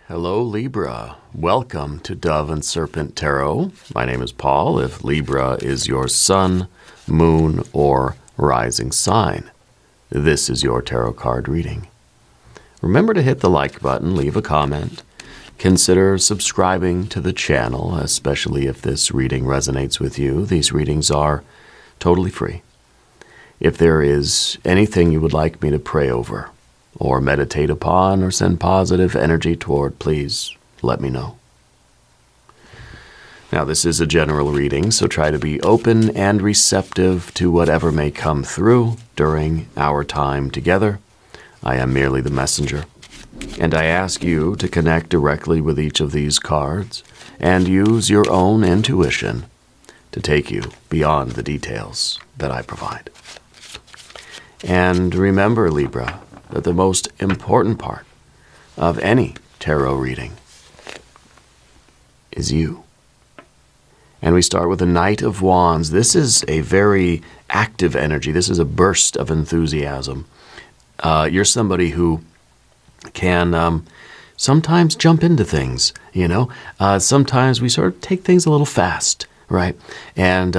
Hello, Libra. Welcome to Dove and Serpent Tarot. My name is Paul. If Libra is your sun, moon, or rising sign, this is your tarot card reading. Remember to hit the like button, leave a comment. Consider subscribing to the channel, especially if this reading resonates with you. These readings are totally free. If there is anything you would like me to pray over, or meditate upon, or send positive energy toward, please let me know. Now, this is a general reading, so try to be open and receptive to whatever may come through during our time together. I am merely the messenger, and I ask you to connect directly with each of these cards and use your own intuition to take you beyond the details that I provide. And remember, Libra, that the most important part of any tarot reading is you. And we start with the Knight of Wands. This is a very active energy. This is a burst of enthusiasm. You're somebody who can sometimes jump into things, you know. Sometimes we sort of take things a little fast, right? And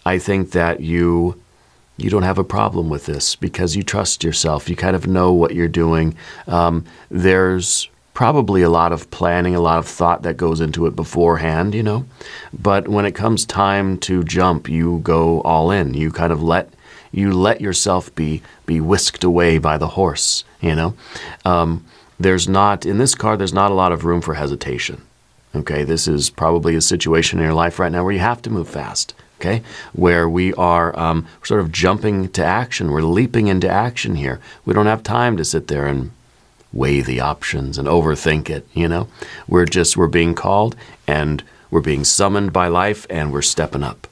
I think that you don't have a problem with this because you trust yourself. You kind of know what you're doing. There's probably a lot of planning, a lot of thought that goes into it beforehand, you know. But when it comes time to jump, you go all in. You kind of let yourself be whisked away by the horse, you know. In this card, there's not a lot of room for hesitation. Okay, this is probably a situation in your life right now where you have to move fast. Okay, where we are sort of jumping to action. We're leaping into action here. We don't have time to sit there and weigh the options and overthink it, you know. We're being called and we're being summoned by life and we're stepping up.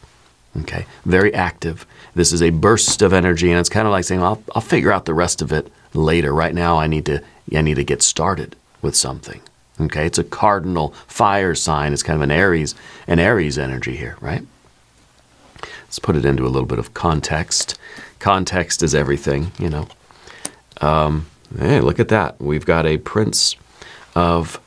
Okay, very active. This is a burst of energy, and it's kind of like saying, well, I'll figure out the rest of it later. Right now, I need to get started with something. Okay, it's a cardinal fire sign. It's kind of an Aries energy here, right? Let's put it into a little bit of context. Context is everything, you know. Hey, look at that. We've got a Prince of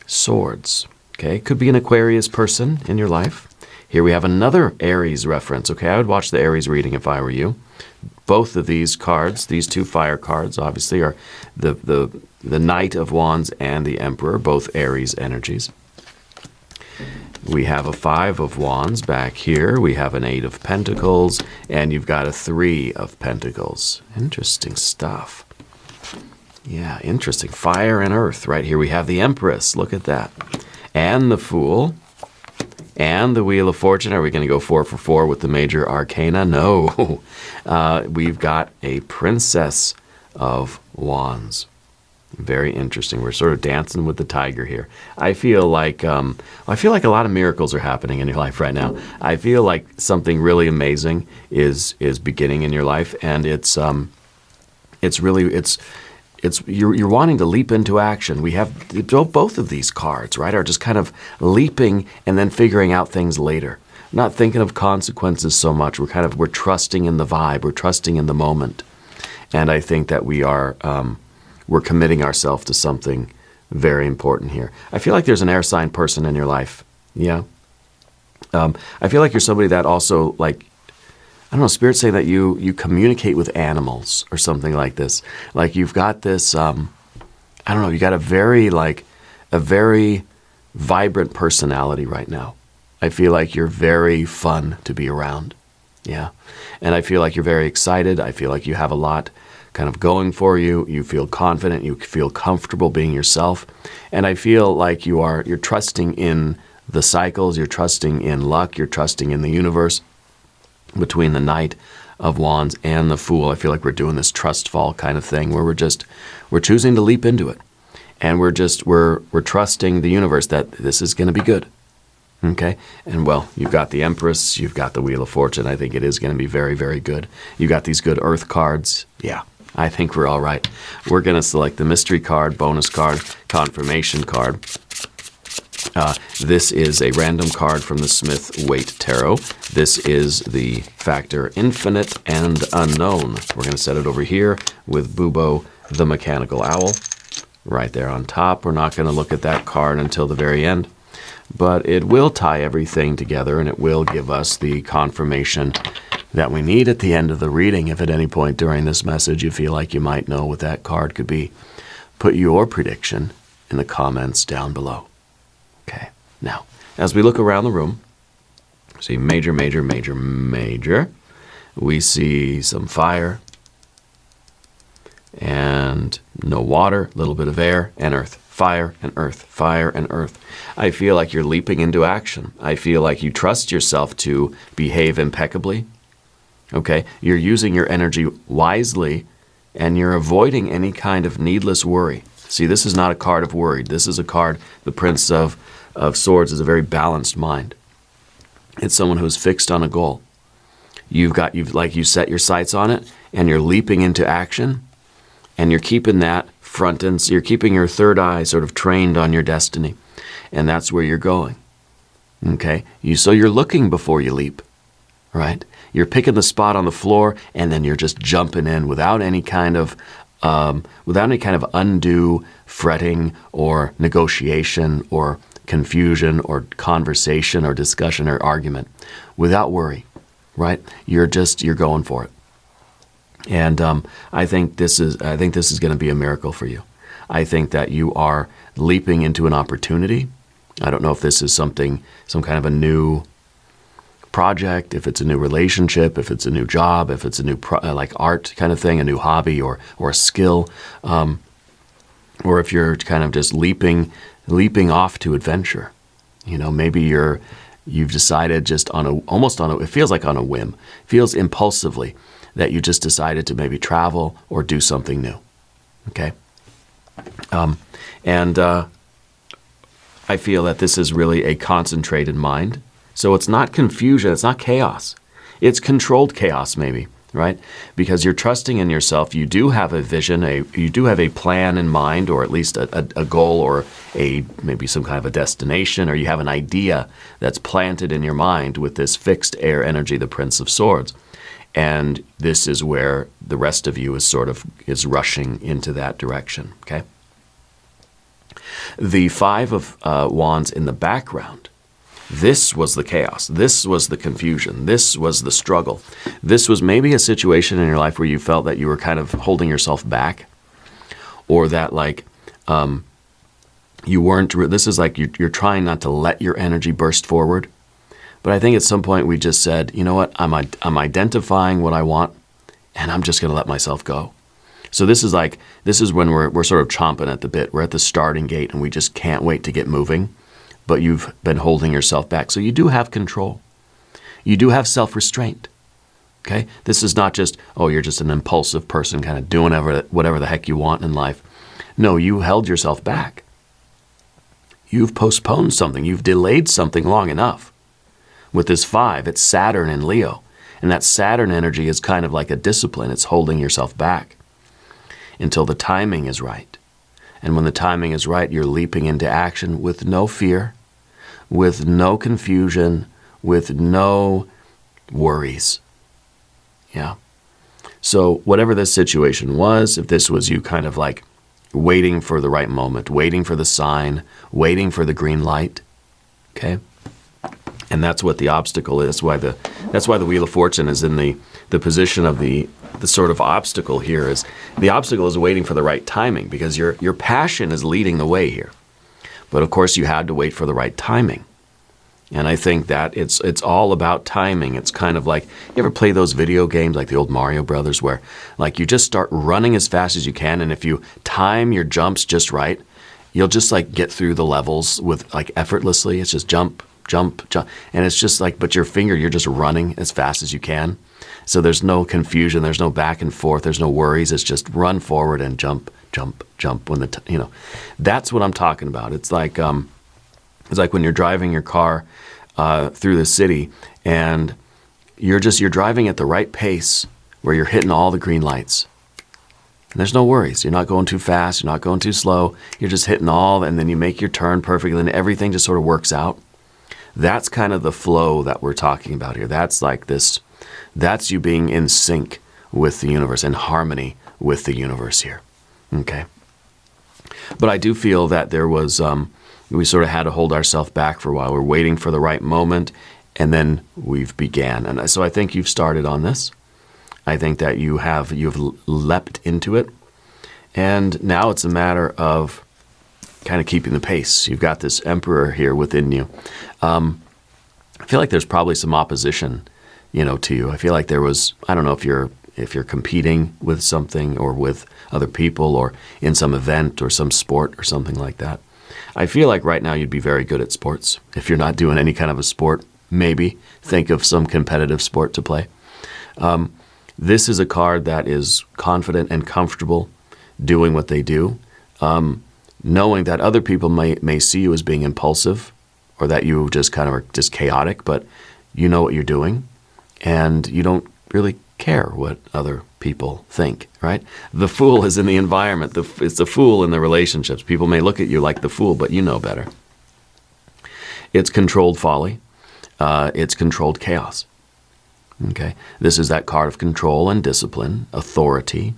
Swords. Okay, could be an Aquarius person in your life. Here we have another Aries reference. Okay, I would watch the Aries reading if I were you. Both of these cards, these two fire cards, obviously, are the Knight of Wands and the Emperor, both Aries energies. We have a Five of Wands back here. We have an Eight of Pentacles, and you've got a Three of Pentacles. Interesting stuff. Yeah, interesting. Fire and Earth. Right here we have the Empress. Look at that. And the Fool. And the Wheel of Fortune. Are we going to go 4 for 4 with the major arcana? No. We've got a Princess of Wands. Very interesting. We're sort of dancing with the tiger here. I feel like a lot of miracles are happening in your life right now. I feel like something really amazing is beginning in your life, and you're wanting to leap into action. We have both of these cards, right? Are just kind of leaping and then figuring out things later. Not thinking of consequences so much. We're trusting in the vibe. We're trusting in the moment, and I think that we're committing ourselves to something very important here. I feel like there's an air sign person in your life. Yeah. I feel like you're somebody that also, like, I don't know, Spirit's saying that you communicate with animals or something like this. Like you've got this, I don't know, you got a very vibrant personality right now. I feel like you're very fun to be around. Yeah. And I feel like you're very excited. I feel like you have a lot kind of going for you. You feel confident. You feel comfortable being yourself. And I feel like you're trusting in the cycles. You're trusting in luck. You're trusting in the universe. Between the Knight of Wands and the Fool, I feel like we're doing this trust fall kind of thing where we're choosing to leap into it. And we're trusting the universe that this is going to be good. Okay? And well, you've got the Empress, you've got the Wheel of Fortune. I think it is going to be very, very good. You got these good Earth cards. Yeah, I think we're all right. We're going to select the mystery card, bonus card, confirmation card. This is a random card from the Smith-Waite Tarot. This is the factor infinite and unknown. We're going to set it over here with Bubo, the mechanical owl. right there on top. We're not going to look at that card until the very end, but it will tie everything together, and it will give us the confirmation that we need at the end of the reading. If at any point during this message you feel like you might know what that card could be, put your prediction in the comments down below. Okay, now, as we look around the room, see major, major, major, major. We see some fire, and no water, a little bit of air, and earth. Fire and earth, fire and earth. I feel like you're leaping into action. I feel like you trust yourself to behave impeccably. Okay, you're using your energy wisely, and you're avoiding any kind of needless worry. See, this is not a card of worry. This is a card, the Prince of Swords is a very balanced mind. It's someone who's fixed on a goal. You set your sights on it, and you're leaping into action, and you're keeping that front and you're keeping your third eye sort of trained on your destiny, and that's where you're going. Okay, so you're looking before you leap, right? You're picking the spot on the floor, and then you're just jumping in without any kind of undue fretting or negotiation or confusion or conversation or discussion or argument, without worry, right? You're going for it. And I think this is going to be a miracle for you. I think that you are leaping into an opportunity. I don't know if this is some kind of a new project, if it's a new relationship, if it's a new job, if it's a new like art kind of thing, a new hobby or a skill, or if you're kind of just leaping off to adventure. You know, maybe you've decided just it feels like on a whim, feels impulsively, that you just decided to maybe travel or do something new, okay? I feel that this is really a concentrated mind. So it's not confusion, it's not chaos. It's controlled chaos maybe, right? Because you're trusting in yourself. You do have a vision, you do have a plan in mind, or at least a goal, or maybe some kind of a destination, or you have an idea that's planted in your mind with this fixed air energy, the Prince of Swords. And this is where the rest of you is rushing into that direction, okay? The Five of Wands in the background, this was the chaos. This was the confusion. This was the struggle. This was maybe a situation in your life where you felt that you were kind of holding yourself back, or that you weren't, this is like you're trying not to let your energy burst forward. But I think at some point we just said, you know what, I'm identifying what I want, and I'm just going to let myself go. So this is when we're sort of chomping at the bit. We're at the starting gate, and we just can't wait to get moving. But you've been holding yourself back. So you do have control. You do have self-restraint. Okay? This is not just, you're just an impulsive person kind of doing whatever the heck you want in life. No, you held yourself back. You've postponed something. You've delayed something long enough. With this 5, it's Saturn and Leo. And that Saturn energy is kind of like a discipline. It's holding yourself back until the timing is right. And when the timing is right, you're leaping into action with no fear, with no confusion, with no worries. Yeah. So whatever this situation was, if this was you kind of like waiting for the right moment, waiting for the sign, waiting for the green light, okay? And that's what the obstacle is. That's why the Wheel of Fortune is in the position of the sort of obstacle here. Is the obstacle is waiting for the right timing, because your passion is leading the way here. But of course you had to wait for the right timing. And I think that it's all about timing. It's kind of like, you ever play those video games like the old Mario Brothers, where like you just start running as fast as you can, and if you time your jumps just right, you'll just like get through the levels with like effortlessly. It's just jump, jump, jump. And it's just like, but you're just running as fast as you can. So there's no confusion, there's no back and forth, there's no worries. It's just run forward and jump, jump, jump. That's what I'm talking about. It's like when you're driving your car through the city, and you're driving at the right pace where you're hitting all the green lights. And there's no worries. You're not going too fast, you're not going too slow. You're just hitting and then you make your turn perfectly, and everything just sort of works out. That's kind of the flow that we're talking about here. That's like this. That's you being in sync with the universe, in harmony with the universe here. Okay. But I do feel that there was, we sort of had to hold ourselves back for a while. We're waiting for the right moment, and then we've began. And so I think you've started on this. I think that you've leapt into it. And now it's a matter of kind of keeping the pace. You've got this emperor here within you. I feel like there's probably some opposition, to you. I feel like there was, I don't know if you're competing with something or with other people or in some event or some sport or something like that. I feel like right now you'd be very good at sports. If you're not doing any kind of a sport, maybe think of some competitive sport to play. This is a card that is confident and comfortable doing what they do, knowing that other people may see you as being impulsive or that you just kind of are just chaotic, but you know what you're doing and you don't really care what other people think, right? The fool is in the environment. It's the fool in the relationships. People may look at you like the fool, but you know better. It's controlled folly. It's controlled chaos. Okay? This is that card of control and discipline, authority,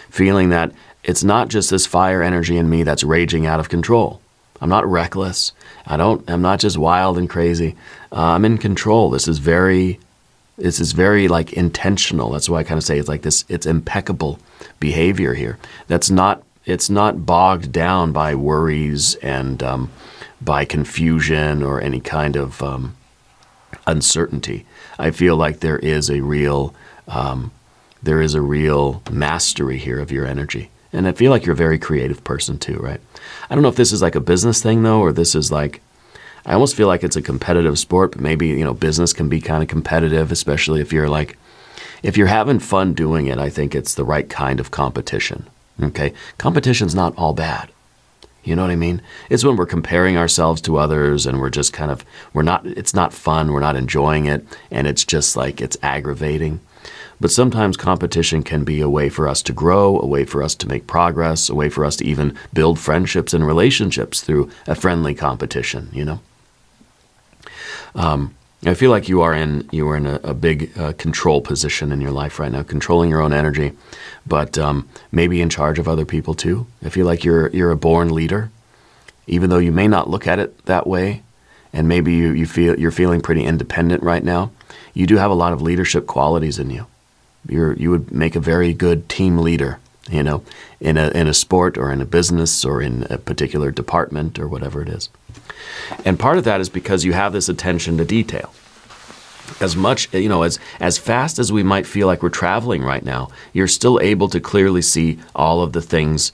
feeling that it's not just this fire energy in me that's raging out of control. I'm not reckless. I'm not just wild and crazy. I'm in control. This is very like intentional. That's why I kind of say it's like this, it's impeccable behavior here. It's not bogged down by worries and by confusion or any kind of uncertainty. I feel like there is a real mastery here of your energy. And I feel like you're a very creative person too, right? I don't know if this is like a business thing though, or this is like, I almost feel like it's a competitive sport, but maybe, business can be kind of competitive, especially if you're having fun doing it. I think it's the right kind of competition, okay? Competition's not all bad. You know what I mean? It's when we're comparing ourselves to others and we're just kind of, it's not fun, we're not enjoying it, and it's just like, it's aggravating. But sometimes competition can be a way for us to grow, a way for us to make progress, a way for us to even build friendships and relationships through a friendly competition, I feel like you are in a big control position in your life right now, controlling your own energy, but maybe in charge of other people too. I feel like you're a born leader, even though you may not look at it that way, and maybe you're feeling pretty independent right now. You do have a lot of leadership qualities in you. You would make a very good team leader, in a sport or in a business or in a particular department or whatever it is. And part of that is because you have this attention to detail. As much, as fast as we might feel like we're traveling right now, you're still able to clearly see all of the things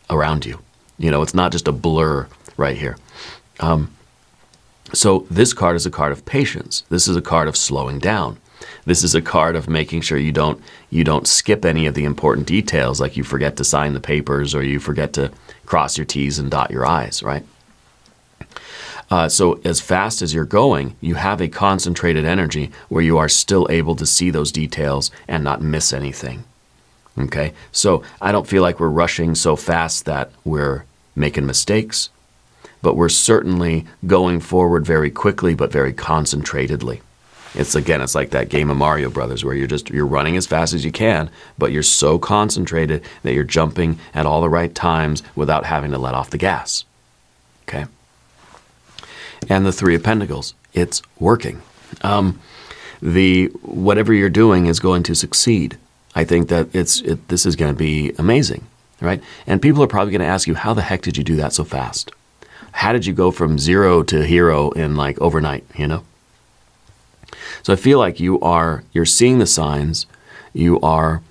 around you. It's not just a blur right here. So this card is a card of patience. This is a card of slowing down. This is a card of making sure you don't skip any of the important details, like you forget to sign the papers or you forget to cross your T's and dot your I's, right? So as fast as you're going, you have a concentrated energy where you are still able to see those details and not miss anything. Okay? So I don't feel like we're rushing so fast that we're making mistakes, but we're certainly going forward very quickly but very concentratedly. It's like that game of Mario Brothers where you're running as fast as you can, but you're so concentrated that you're jumping at all the right times without having to let off the gas. Okay? And the Three of Pentacles, it's working. Whatever you're doing is going to succeed. I think that this is going to be amazing, right? And people are probably going to ask you, how the heck did you do that so fast? How did you go from zero to hero in like overnight, So I feel like you're seeing the signs, you're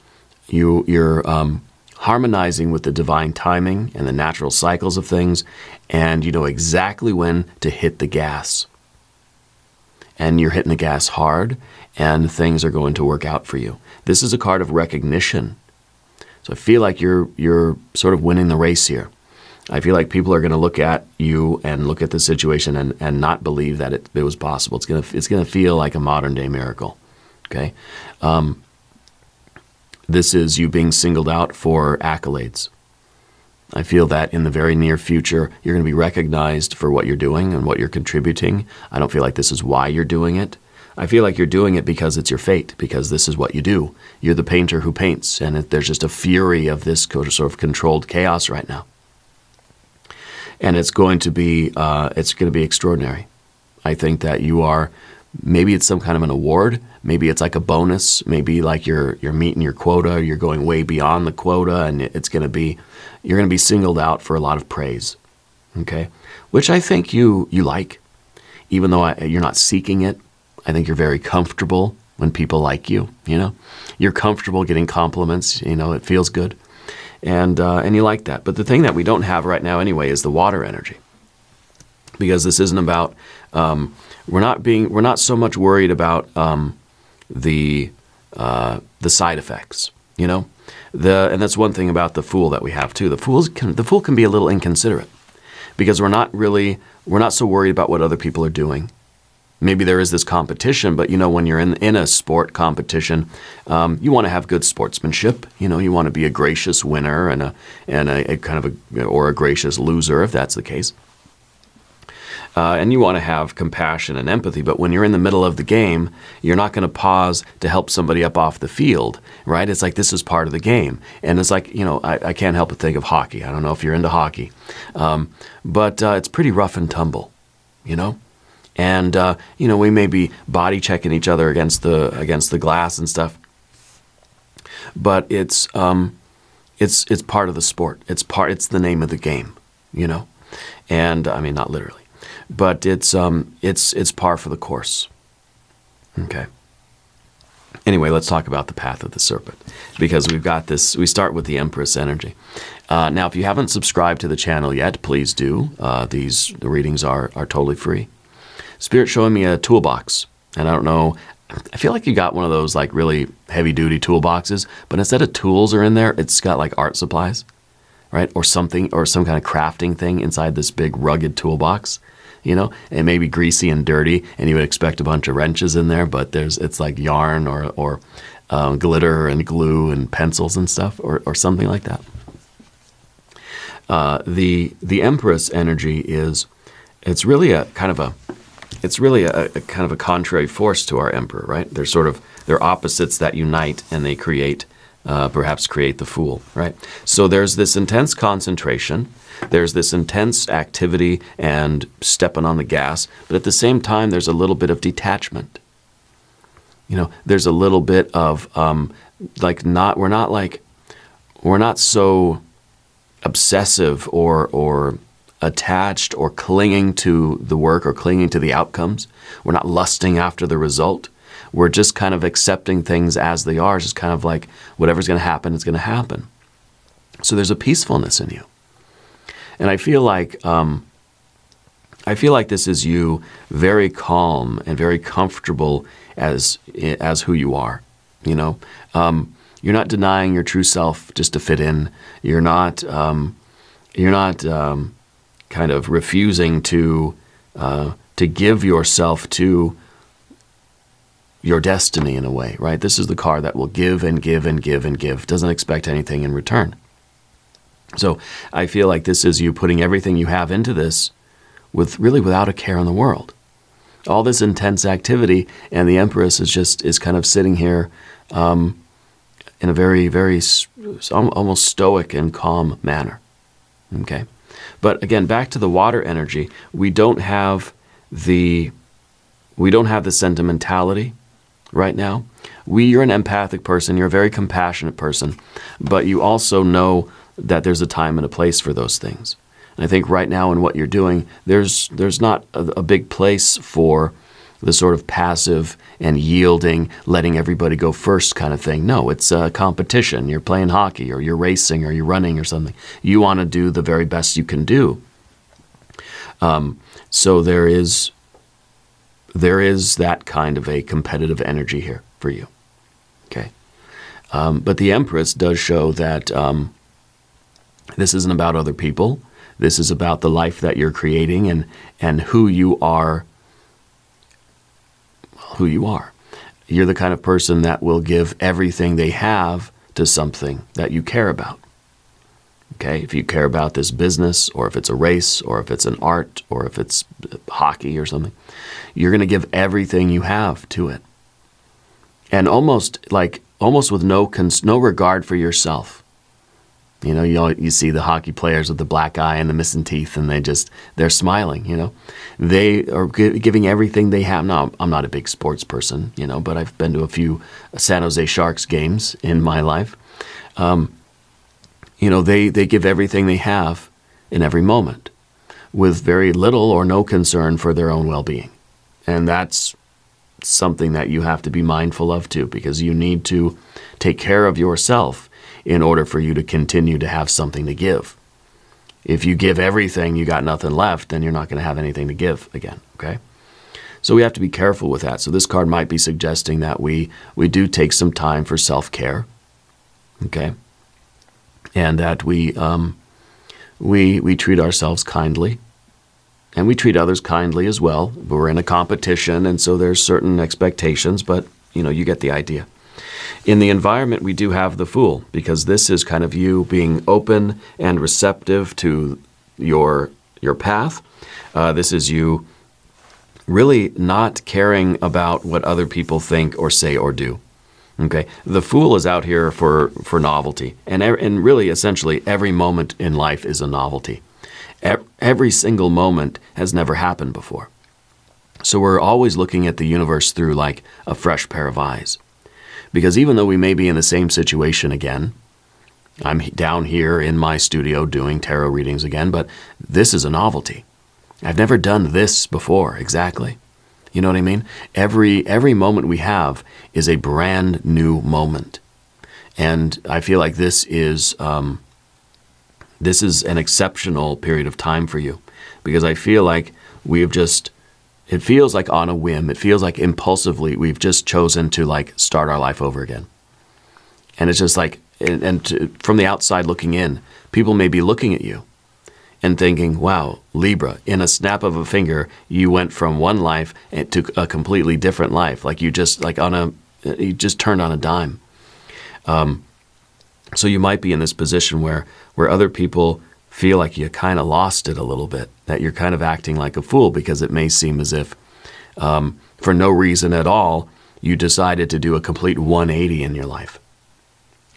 harmonizing with the divine timing and the natural cycles of things, and you know exactly when to hit the gas. And you're hitting the gas hard, and things are going to work out for you. This is a card of recognition. So I feel like you're sort of winning the race here. I feel like people are going to look at you and look at the situation and not believe that it was possible. It's gonna feel like a modern day miracle. Okay, this is you being singled out for accolades. I feel that in the very near future, you're going to be recognized for what you're doing and what you're contributing. I don't feel like this is why you're doing it. I feel like you're doing it because it's your fate, because this is what you do. You're the painter who paints, and there's just a fury of this sort of controlled chaos right now. And it's going to be extraordinary. I think that you are, maybe it's some kind of an award, maybe it's like a bonus, maybe like you're meeting your quota, you're going way beyond the quota, and you're going to be singled out for a lot of praise. Okay? Which I think you like, even though you're not seeking it. I think you're very comfortable when people like you, You're comfortable getting compliments, it feels good. And you like that. But the thing that we don't have right now anyway is the water energy. Because this isn't about, we're not so much worried about the side effects, and that's one thing about the Fool that we have too. The Fool can be a little inconsiderate, because we're not so worried about what other people are doing. Maybe there is this competition, but when you're in a sport competition, you want to have good sportsmanship. You want to be a gracious winner and a kind of or a gracious loser, if that's the case. And you want to have compassion and empathy, but when you're in the middle of the game, you're not going to pause to help somebody up off the field, right? It's like this is part of the game. And it's like, I can't help but think of hockey. I don't know if you're into hockey, but it's pretty rough and tumble, And, we may be body checking each other against the glass and stuff, but it's part of the sport. It's the name of the game, And I mean, not literally. But it's par for the course. Okay. Anyway, let's talk about the path of the serpent, because we've got this. We start with the Empress energy. Now, if you haven't subscribed to the channel yet, please do. The readings are totally free. Spirit showing me a toolbox, and I don't know. I feel like you got one of those like really heavy-duty toolboxes, but instead of tools are in there, it's got like art supplies, right, or something, or some kind of crafting thing inside this big rugged toolbox. It may be greasy and dirty, and you would expect a bunch of wrenches in there, but it's like yarn or glitter and glue and pencils and stuff, or something like that. The Empress energy it's really a kind of a contrary force to our Emperor, right? They're opposites that unite, and they perhaps create the Fool, right? So there's this intense concentration. There's this intense activity and stepping on the gas, but at the same time, there's a little bit of detachment. There's a little bit of we're not so obsessive or attached or clinging to the work or clinging to the outcomes. We're not lusting after the result. We're just kind of accepting things as they are. It's just kind of like whatever's going to happen, it's going to happen. So there's a peacefulness in you. And I feel like this is you very calm and very comfortable as who you are. You're not denying your true self just to fit in. You're not kind of refusing to give yourself to your destiny in a way, right? This is the card that will give and give and give and give. Doesn't expect anything in return. So I feel like this is you putting everything you have into this without a care in the world. All this intense activity, and the Empress is kind of sitting here in a very, very almost stoic and calm manner. Okay? But again, back to the water energy, we don't have the sentimentality right now. You're an empathic person, you're a very compassionate person, but you also know that there's a time and a place for those things. And I think right now in what you're doing, there's not a big place for the sort of passive and yielding, letting everybody go first kind of thing. No, it's a competition. You're playing hockey, or you're racing, or you're running or something. You want to do the very best you can do. So there is that kind of a competitive energy here for you. Okay. But the Empress does show that this isn't about other people. This is about the life that you're creating and who you are. Who you are. You're the kind of person that will give everything they have to something that you care about. Okay? If you care about this business, or if it's a race, or if it's an art, or if it's hockey or something, you're going to give everything you have to it. And almost with no regard for yourself. You know, you see the hockey players with the black eye and the missing teeth, and they're smiling, you know. They are giving everything they have. Now, I'm not a big sports person, you know, but I've been to a few San Jose Sharks games in my life. You know, they give everything they have in every moment with very little or no concern for their own well-being. And that's something that you have to be mindful of too, because you need to take care of yourself in order for you to continue to have something to give. If you give everything, you got nothing left, then you're not going to have anything to give again, okay? So we have to be careful with that. So this card might be suggesting that we do take some time for self-care, okay? And that we treat ourselves kindly, and we treat others kindly as well. We're in a competition, and so there's certain expectations, but, you know, you get the idea. In the environment, we do have the Fool, because this is kind of you being open and receptive to your path. This is you really not caring about what other people think or say or do. Okay, the Fool is out here for novelty, and really, essentially, every moment in life is a novelty. Every single moment has never happened before. So we're always looking at the universe through like a fresh pair of eyes. Because even though we may be in the same situation again, I'm down here in my studio doing tarot readings again, but this is a novelty. I've never done this before, exactly. You know what I mean? Every moment we have is a brand new moment. And I feel like this is an exceptional period of time for you, because I feel like it feels like on a whim, it feels like impulsively we've just chosen to like start our life over again. And it's just like, from the outside looking in, people may be looking at you and thinking, wow, Libra, in a snap of a finger, you went from one life to a completely different life. Like you just turned on a dime. So you might be in this position where other people feel like you kind of lost it a little bit, that you're kind of acting like a fool, because it may seem as if for no reason at all, you decided to do a complete 180 in your life.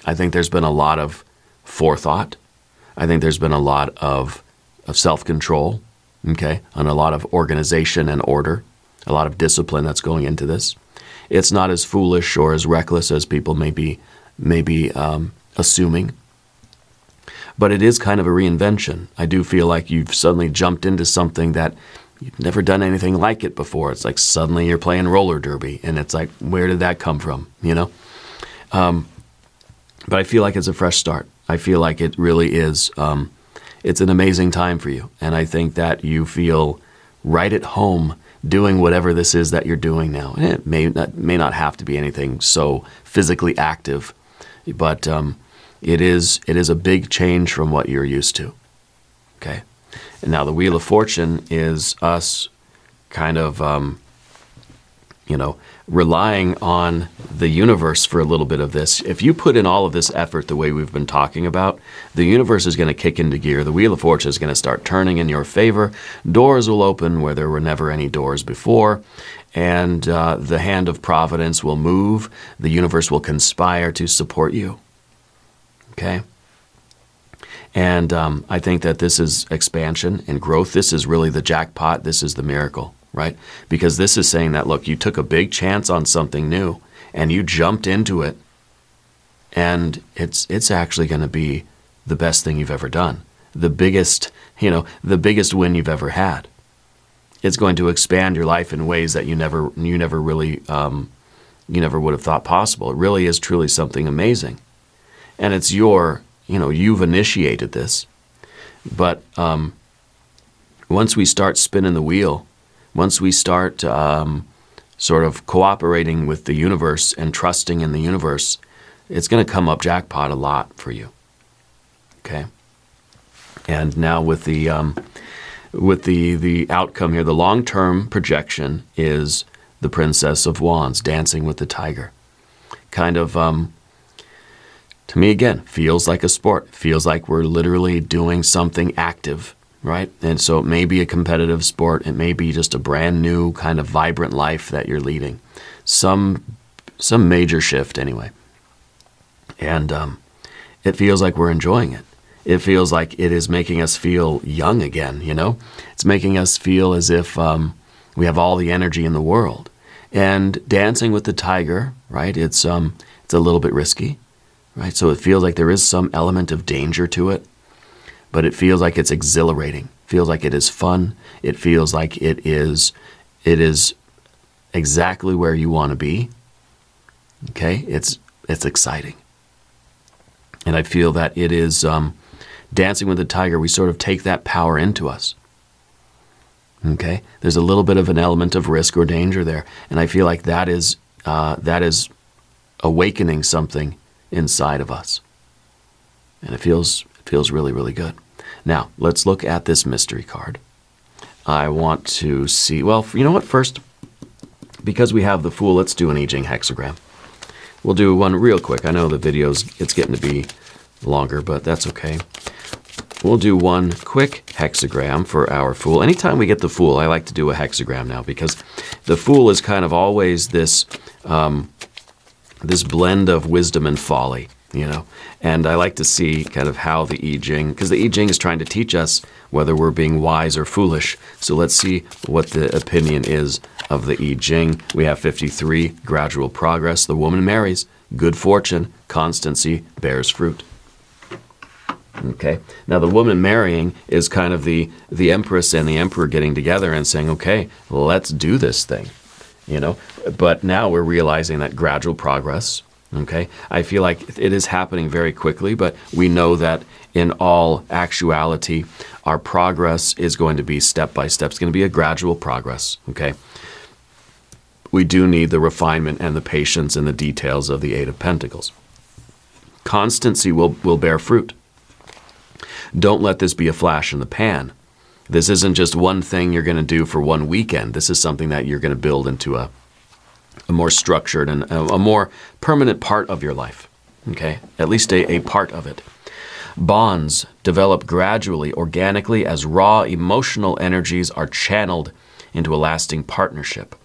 I think there's been a lot of forethought. I think there's been a lot of self-control, okay, and a lot of organization and order, a lot of discipline that's going into this. It's not as foolish or as reckless as people may be assuming. But it is kind of a reinvention. I do feel like you've suddenly jumped into something that you've never done anything like it before. It's like suddenly you're playing roller derby, and it's like, where did that come from, you know? But I feel like it's a fresh start. I feel like it really is, it's an amazing time for you. And I think that you feel right at home doing whatever this is that you're doing now. And it may not have to be anything so physically active, but it is a big change from what you're used to, okay? And now the Wheel of Fortune is us kind of, relying on the universe for a little bit of this. If you put in all of this effort the way we've been talking about, the universe is going to kick into gear. The Wheel of Fortune is going to start turning in your favor. Doors will open where there were never any doors before. And the hand of providence will move. The universe will conspire to support you. Okay? And I think that this is expansion and growth. This is really the jackpot. This is the miracle, right? Because this is saying that, look, you took a big chance on something new and you jumped into it, and it's actually going to be the best thing you've ever done. The biggest win you've ever had. It's going to expand your life in ways that you never really would have thought possible. It really is truly something amazing. And it's you've initiated this. But once we start spinning the wheel, once we start sort of cooperating with the universe and trusting in the universe, it's going to come up jackpot a lot for you. Okay? And now with the outcome here, the long-term projection is the Princess of Wands dancing with the tiger. Kind of, to me again, feels like a sport. Feels like we're literally doing something active, right? And so it may be a competitive sport. It may be just a brand new kind of vibrant life that you're leading. Some major shift anyway. And it feels like we're enjoying it. It feels like it is making us feel young again, you know? It's making us feel as if we have all the energy in the world. And dancing with the tiger, right? It's a little bit risky, right? So it feels like there is some element of danger to it, but it feels like it's exhilarating. Feels like it is fun. It feels like it is exactly where you want to be. Okay? It's exciting. And I feel that it is dancing with the tiger, we sort of take that power into us. Okay? There's a little bit of an element of risk or danger there. And I feel like that is awakening something inside of us. And it feels really, really good. Now, let's look at this mystery card. I want to see, well, you know what? First, because we have the Fool, let's do an I Ching hexagram. We'll do one real quick. I know the video's, it's getting to be longer, but that's okay. We'll do one quick hexagram for our Fool. Anytime we get the Fool, I like to do a hexagram now, because the Fool is kind of always this, this blend of wisdom and folly, you know. And I like to see kind of how the I Ching, because the I Ching is trying to teach us whether we're being wise or foolish. So let's see what the opinion is of the I Ching. We have 53, gradual progress. The woman marries, good fortune, constancy bears fruit. Okay, now the woman marrying is kind of the empress and the emperor getting together and saying, okay, let's do this thing, you know. But now we're realizing that gradual progress, okay. I feel like it is happening very quickly, but we know that in all actuality, our progress is going to be step by step. It's going to be a gradual progress, okay. We do need the refinement and the patience and the details of the Eight of Pentacles. Constancy will bear fruit. Don't let this be a flash in the pan. This isn't just one thing you're going to do for one weekend. This is something that you're going to build into a more structured and a more permanent part of your life. Okay? At least a part of it. Bonds develop gradually, organically, as raw emotional energies are channeled into a lasting partnership.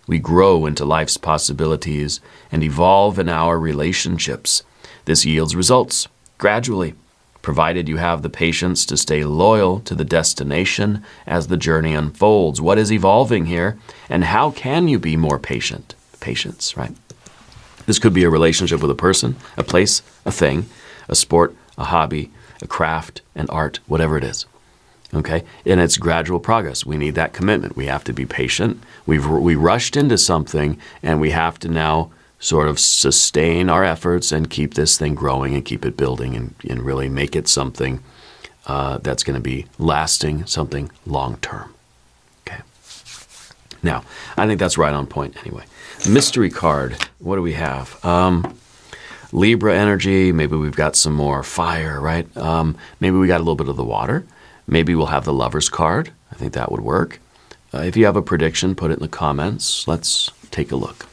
We grow into life's possibilities and evolve in our relationships. This yields results gradually, provided you have the patience to stay loyal to the destination as the journey unfolds. What is evolving here, and how can you be more patient? Patience, right? This could be a relationship with a person, a place, a thing, a sport, a hobby, a craft, an art, whatever it is. Okay? And it's gradual progress. We need that commitment. We have to be patient. We rushed into something, and we have to now sort of sustain our efforts and keep this thing growing and keep it building and really make it something that's going to be lasting, something long-term. Okay. Now, I think that's right on point anyway. Mystery card, what do we have? Libra energy, maybe we've got some more fire, right? Maybe we got a little bit of the water. Maybe we'll have the Lover's card. I think that would work. If you have a prediction, put it in the comments. Let's take a look.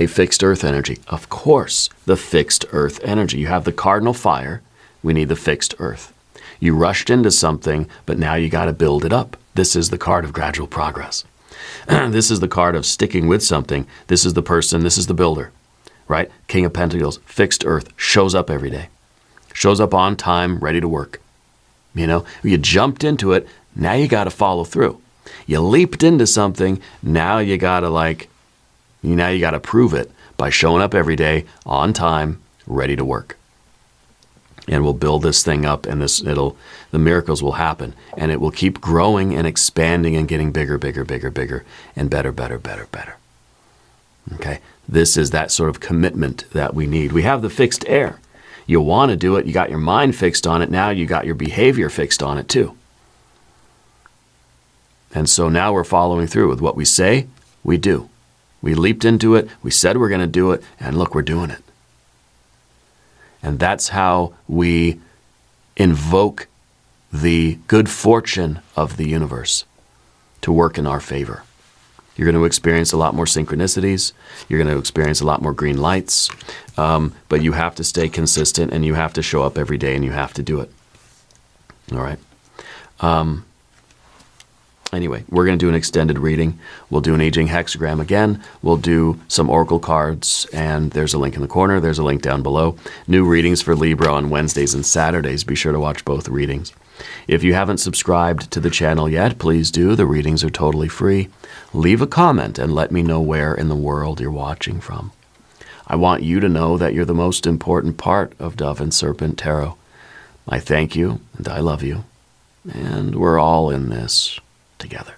A fixed earth energy. Of course, the fixed earth energy. You have the cardinal fire. We need the fixed earth. You rushed into something, but now you got to build it up. This is the card of gradual progress. This is the card of sticking with something. This is the person, this is the builder, right? King of Pentacles, fixed earth, shows up every day. Shows up on time, ready to work. You know, you jumped into it, now you got to follow through. You leaped into something, now you got to prove it by showing up every day, on time, ready to work. And we'll build this thing up, and the miracles will happen, and it will keep growing and expanding and getting bigger, bigger, bigger, bigger, and better, better, better, better. Okay? This is that sort of commitment that we need. We have the fixed air. You want to do it, you got your mind fixed on it, now you got your behavior fixed on it too. And so now we're following through with what we say, we do. We leaped into it, we said we're going to do it, and look, we're doing it. And that's how we invoke the good fortune of the universe to work in our favor. You're going to experience a lot more synchronicities. You're going to experience a lot more green lights. But you have to stay consistent, and you have to show up every day, and you have to do it. All right? Anyway, we're going to do an extended reading. We'll do an I Ching hexagram again. We'll do some oracle cards, and there's a link in the corner. There's a link down below. New readings for Libra on Wednesdays and Saturdays. Be sure to watch both readings. If you haven't subscribed to the channel yet, please do. The readings are totally free. Leave a comment and let me know where in the world you're watching from. I want you to know that you're the most important part of Dove and Serpent Tarot. I thank you, and I love you, and we're all in this together.